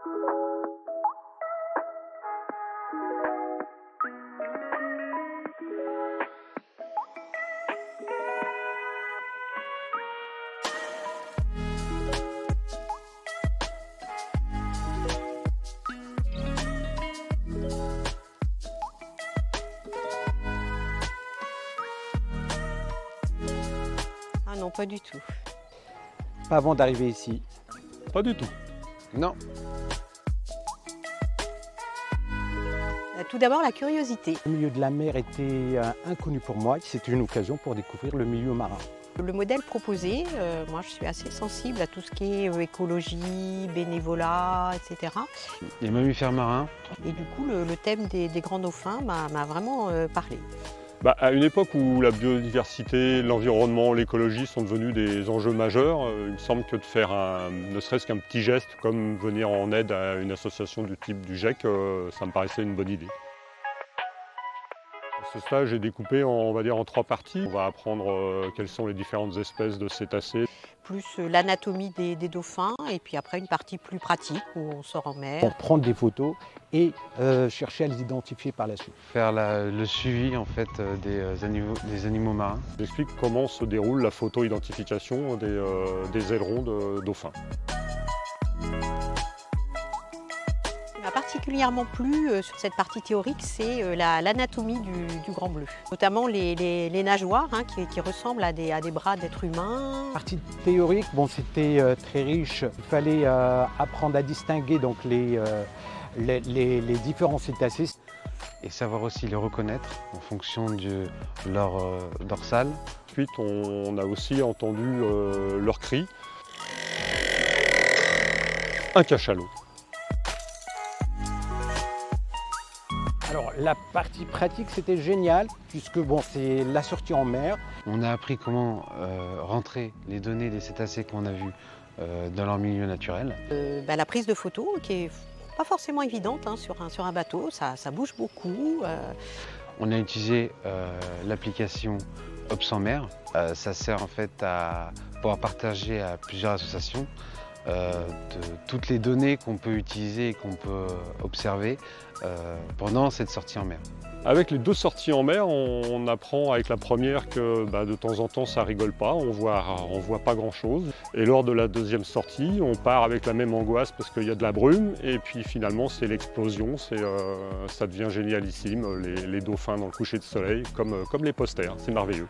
Ah non, pas du tout. Pas avant d'arriver ici. Pas du tout. Non. Tout d'abord, la curiosité. Le milieu de la mer était inconnu pour moi. C'était une occasion pour découvrir le milieu marin. Le modèle proposé, moi je suis assez sensible à tout ce qui est écologie, bénévolat, etc. Les mammifères marins. Et du coup, le thème des grands dauphins m'a vraiment parlé. À une époque où la biodiversité, l'environnement, l'écologie sont devenus des enjeux majeurs, il me semble que de faire ne serait-ce qu'un petit geste comme venir en aide à une association du type du GIEC, ça me paraissait une bonne idée. Ce stage est découpé on va dire, en 3 parties. On va apprendre quelles sont les différentes espèces de cétacés. Plus l'anatomie des dauphins et puis après une partie plus pratique où on sort en mer. Pour prendre des photos et chercher à les identifier par la suite. Faire le suivi en fait, des animaux marins. J'explique comment se déroule la photo-identification des ailerons de dauphins. Ce qui m'a particulièrement plu sur cette partie théorique, c'est l'anatomie du grand bleu. Notamment les nageoires qui ressemblent à des bras d'êtres humains. La partie théorique, bon, c'était très riche. Il fallait apprendre à distinguer donc, les différents cétacés. Et savoir aussi les reconnaître en fonction de leur dorsale. Ensuite, on a aussi entendu leurs cris. Un cachalot. Alors la partie pratique c'était génial puisque bon, c'est la sortie en mer. On a appris comment rentrer les données des cétacés qu'on a vus dans leur milieu naturel. La prise de photos qui est pas forcément évidente sur un bateau, ça bouge beaucoup. On a utilisé l'application Ops en mer. Ça sert en fait à pouvoir partager à plusieurs associations de toutes les données qu'on peut utiliser et qu'on peut observer pendant cette sortie en mer. Avec les 2 sorties en mer, on apprend avec la première que de temps en temps ça rigole pas, on voit pas grand chose. Et lors de la 2e sortie, on part avec la même angoisse parce qu'il y a de la brume et puis finalement c'est l'explosion, ça devient génialissime, les dauphins dans le coucher de soleil comme les posters, c'est merveilleux.